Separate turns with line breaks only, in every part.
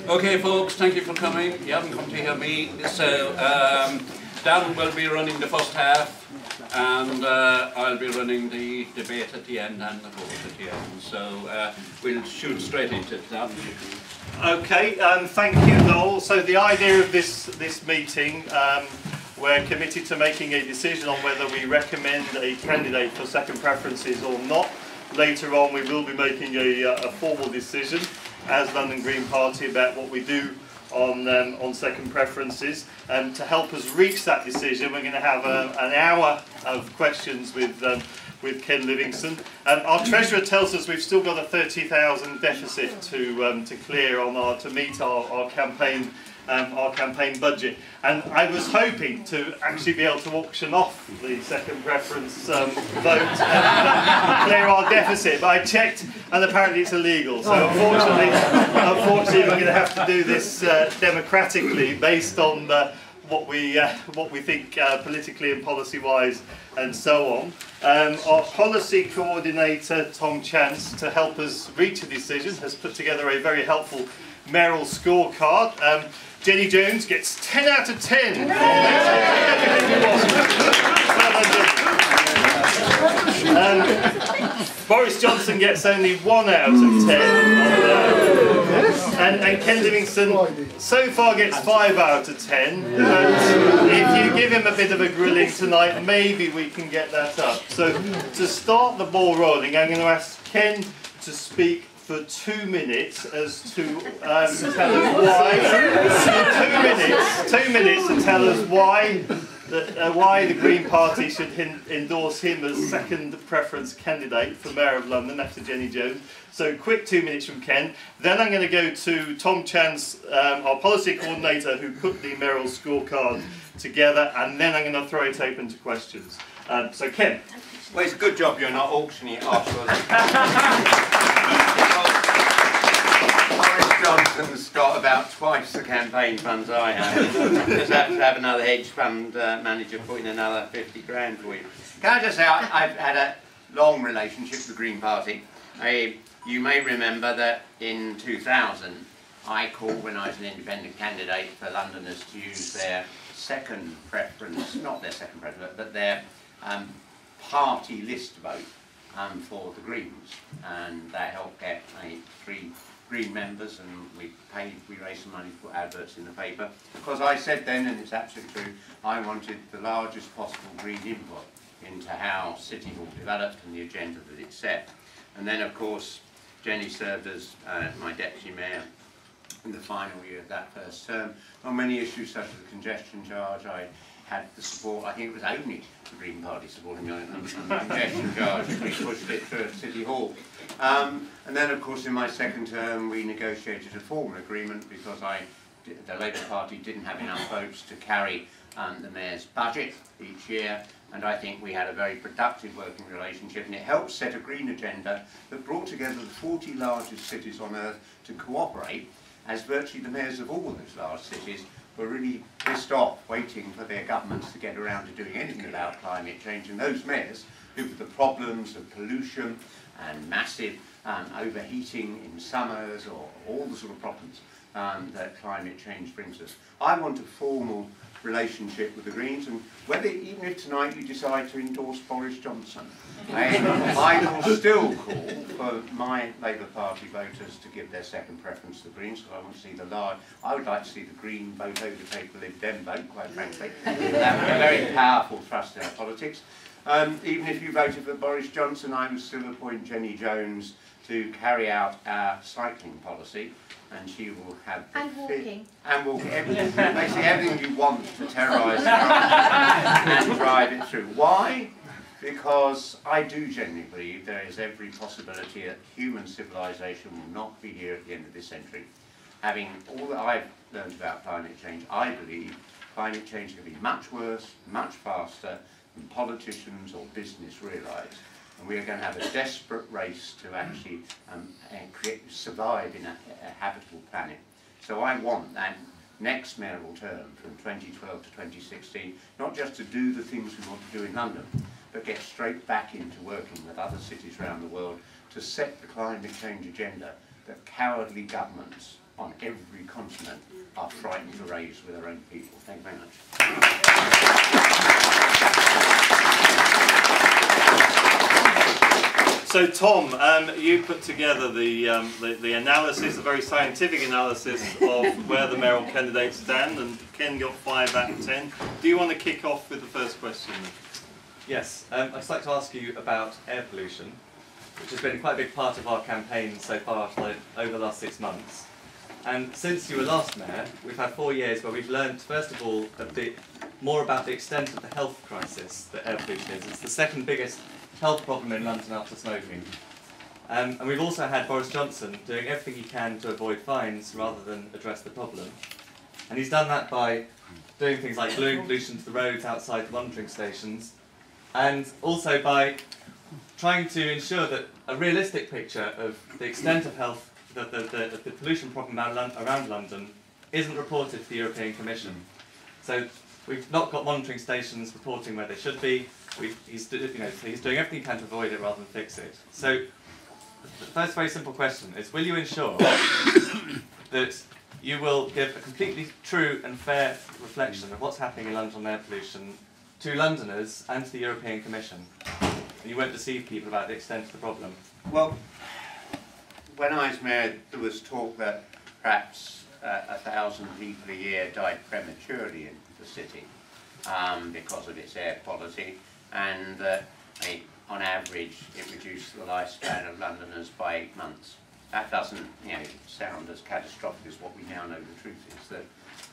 Okay, folks, thank you for coming. You haven't come to hear me. So, Dan will be running the first half, and I'll be running the debate at the end and the vote at the end. So, we'll shoot straight into that.
Okay, thank you, Noel. So the idea of this meeting, we're committed to making a decision on whether we recommend a candidate for second preferences or not. Later on we will be making a formal decision as London Green Party about what we do on second preferences. And to help us reach that decision, we're going to have an hour of questions with Ken Livingstone. Our treasurer tells us we've still got a 30,000 deficit to clear on to meet our campaign budget, and I was hoping to actually be able to auction off the second preference vote and clear our deficit, but I checked and apparently it's illegal. So unfortunately we're going to have to do this democratically based on what we think politically and policy-wise and so on. Our policy coordinator Tom Chance, to help us reach a decision, has put together a very helpful mayoral scorecard. Jenny Jones gets 10 out of 10. Boris Johnson gets only 1 out of 10. And Ken Livingstone so far gets 5 out of 10. If you give him a bit of a grilling tonight, maybe we can get that up. So to start the ball rolling, I'm going to ask Ken to speak for 2 minutes as to tell us why. 2 minutes to tell us why the Green Party should endorse him as second preference candidate for Mayor of London after Jenny Jones. So quick 2 minutes from Ken. Then I'm going to go to Tom Chance, our policy coordinator, who put the mayoral scorecard together, and then I'm going to throw it open to questions. So Ken.
Well, it's a good job you're not auctioning it afterwards. Boris Johnson's got about twice the campaign funds I have. Just have to have another hedge fund manager put in another 50 grand for you. Can I just say, I've had a long relationship with the Green Party. You may remember that in 2000, I called, when I was an independent candidate, for Londoners to use their second preference, not their second preference, but their party list vote for the Greens, and that helped get 3 Green members, and we raised some money to put adverts in the paper, because I said then, and it's absolutely true, I wanted the largest possible Green input into how City Hall developed and the agenda that it set. And then of course Jenny served as my deputy mayor in the final year of that first term. On many issues such as the congestion charge, I had the support, I think it was only the Green Party supporting me on the congestion charge. We pushed it through at City Hall. And then of course in my second term we negotiated a formal agreement, because the Labour Party didn't have enough votes to carry the Mayor's budget each year, and I think we had a very productive working relationship, and it helped set a green agenda that brought together the 40 largest cities on earth to cooperate, as virtually the mayors of all those large cities were really pissed off waiting for their governments to get around to doing anything about climate change, and those mayors who were the problems of pollution and massive overheating in summers, or all the sort of problems that climate change brings us. I want a formal relationship with the Greens, and whether, even if tonight you decide to endorse Boris Johnson, I will still call for my Labour Party voters to give their second preference to the Greens, because I want to see I would like to see the Green vote overtake the Lib Dem vote, quite frankly. That would be a very powerful thrust in our politics. Even if you voted for Boris Johnson, I would still appoint Jenny Jones to carry out our cycling policy, and she will have
walking.
And walking. Basically everything you want to terrorise and drive it through. Why? Because I do genuinely believe there is every possibility that human civilization will not be here at the end of this century. Having all that I've learned about climate change, I believe climate change can be much worse, much faster than politicians or business realise. And we are going to have a desperate race to actually survive in a habitable planet. So I want that next mayoral term from 2012 to 2016, not just to do the things we want to do in London, but get straight back into working with other cities around the world to set the climate change agenda that cowardly governments on every continent are frightened to raise with their own people. Thank you very much.
So Tom, you put together the analysis, a very scientific analysis of where the mayoral candidates stand, and Ken got 5 out of 10. Do you want to kick off with the first question?
Yes, I'd just like to ask you about air pollution, which has been quite a big part of our campaign so far over the last 6 months. And since you were last mayor, we've had 4 years where we've learned, first of all, more about the extent of the health crisis that air pollution is. It's the second biggest health problem in London after smoking. And we've also had Boris Johnson doing everything he can to avoid fines rather than address the problem. And he's done that by doing things like blowing pollution to the roads outside the monitoring stations, and also by trying to ensure that a realistic picture of the extent of health, the pollution problem around London isn't reported to the European Commission. So we've not got monitoring stations reporting where they should be. He's doing everything he can to avoid it rather than fix it. So the first very simple question is, will you ensure that you will give a completely true and fair reflection of what's happening in London on air pollution to Londoners and to the European Commission? And you won't deceive people about the extent of the problem.
Well, when I was mayor, there was talk that perhaps 1,000 people a year died prematurely in the city because of its air quality, and on average it reduced the lifespan of Londoners by 8 months. That doesn't sound as catastrophic as what we now know the truth is, that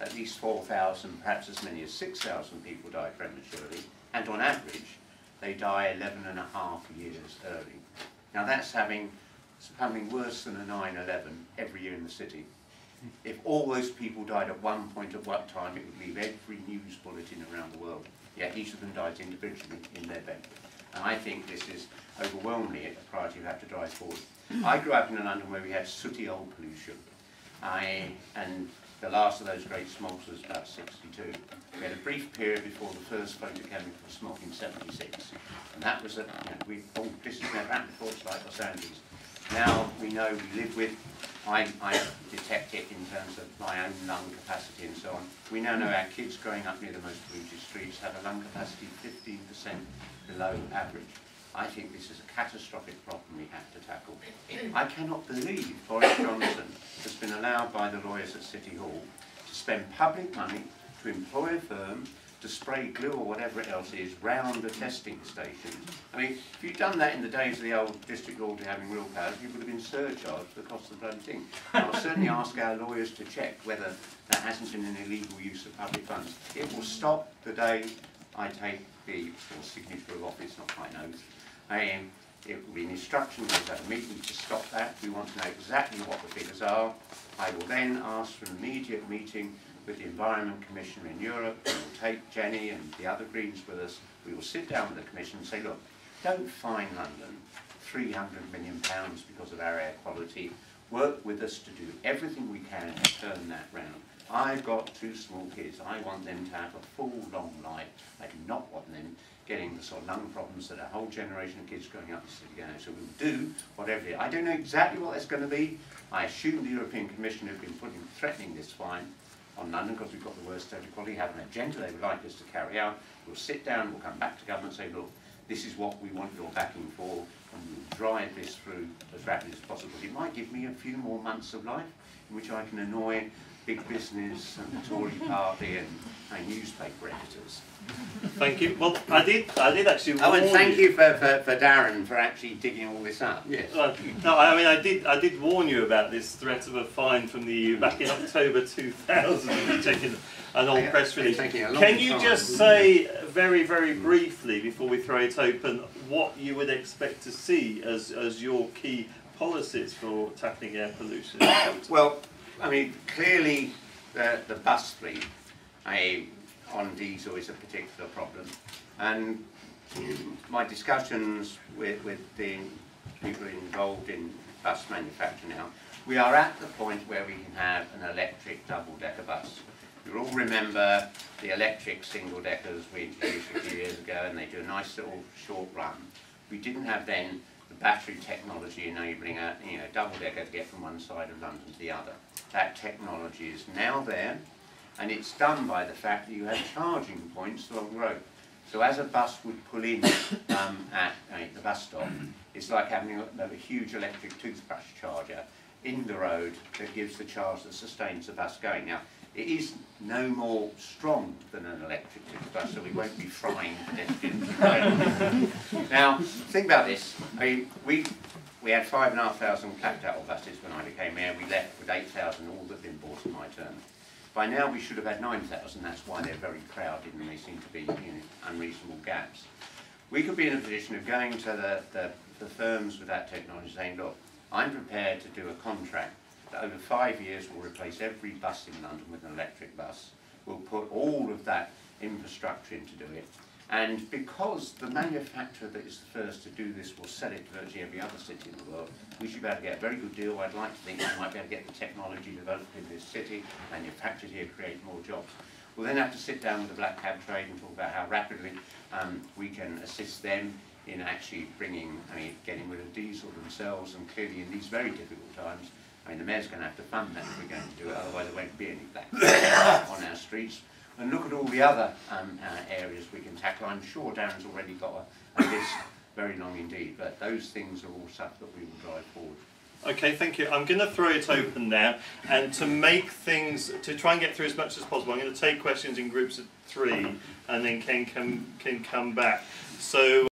at least 4,000, perhaps as many as 6,000 people die prematurely, and on average they die 11.5 years early. Now that's becoming worse than a 9/11 every year in the city. If all those people died at one point at one time, it would leave every news bulletin around the world. Yet each of them died individually in their bed. And I think this is overwhelmingly a priority you have to drive forward. I grew up in London where we had sooty old pollution. And the last of those great smokes was about 62. We had a brief period before the first photochemical smoke in 76. And that was this has never happened before, it's like Los Angeles. Now we know we live with, I detect it in terms of my own lung capacity and so on. We now know our kids growing up near the most polluted streets have a lung capacity 15% below average. I think this is a catastrophic problem we have to tackle. I cannot believe Boris Johnson has been allowed by the lawyers at City Hall to spend public money to employ a firm to spray glue or whatever else is round the testing stations. I mean, if you'd done that in the days of the old district order having real powers, you would have been surcharged for the cost of the bloody thing. I'll certainly ask our lawyers to check whether that hasn't been an illegal use of public funds. It will stop the day I take the signature of office, not quite an oath. It will be an instruction to have a meeting to stop that. We want to know exactly what the figures are. I will then ask for an immediate meeting with the Environment Commissioner in Europe. We will take Jenny and the other Greens with us. We will sit down with the Commission and say, look, don't fine London £300 million because of our air quality. Work with us to do everything we can to turn that round. I've got 2 small kids. I want them to have a full, long life. I do not want them getting the sort of lung problems that a whole generation of kids growing up in the city go. So we'll do whatever it is. I don't know exactly what that's going to be. I assume the European Commission have been threatening this fine on London because we've got the worst air quality, have an agenda they would like us to carry out. We'll sit down, we'll come back to government and say, look, this is what we want your backing for, and we'll drive this through as rapidly as possible. It might give me a few more months of life in which I can annoy big business and the Tory party and newspaper editors.
Thank you. Well, I did actually.
Oh, and thank you for Darren for actually digging all this up. Yes.
No, I mean I did warn you about this threat of a fine from the EU back in October 2000. Checking an old press release. Can you just say very briefly before we throw it open what you would expect to see as your key policies for tackling air pollution?
Well, I mean clearly the bus fleet on diesel is a particular problem, and my discussions with the people involved in bus manufacture now, we are at the point where we can have an electric double-decker bus. You all remember the electric single-deckers we introduced a few years ago, and they do a nice little short run. We didn't have then the battery technology enabling a double-decker to get from one side of London to the other. That technology is now there, and it's done by the fact that you have charging points along the road. So as a bus would pull in at the bus stop, it's like having a huge electric toothbrush charger in the road that gives the charge that sustains the bus going. Now, it is no more strong than an electric toothbrush, so we won't be frying pedestrians. Now, think about this. I mean, we had 5,500 clapped-out buses when I became mayor. We left with 8,000, all that had been bought in my term. By now we should have had 9,000, that's why they're very crowded and they seem to be unreasonable gaps. We could be in a position of going to the firms with that technology saying, look, I'm prepared to do a contract that over 5 years will replace every bus in London with an electric bus. We'll put all of that infrastructure in to do it. And because the manufacturer that is the first to do this will sell it to virtually every other city in the world, we should be able to get a very good deal. I'd like to think we might be able to get the technology developed in this city, manufactured here, create more jobs. We'll then have to sit down with the black cab trade and talk about how rapidly we can assist them in actually getting rid of diesel themselves, and clearly in these very difficult times, the mayor's going to have to fund that if we're going to do it, otherwise there won't be any black cabs on our streets. And look at all the other areas we can tackle. I'm sure Darren's already got a list, very long indeed, but those things are all stuff that we will drive forward.
Okay, thank you. I'm going to throw it open now, and to try and get through as much as possible, I'm going to take questions in groups of 3, and then Ken can come back. So.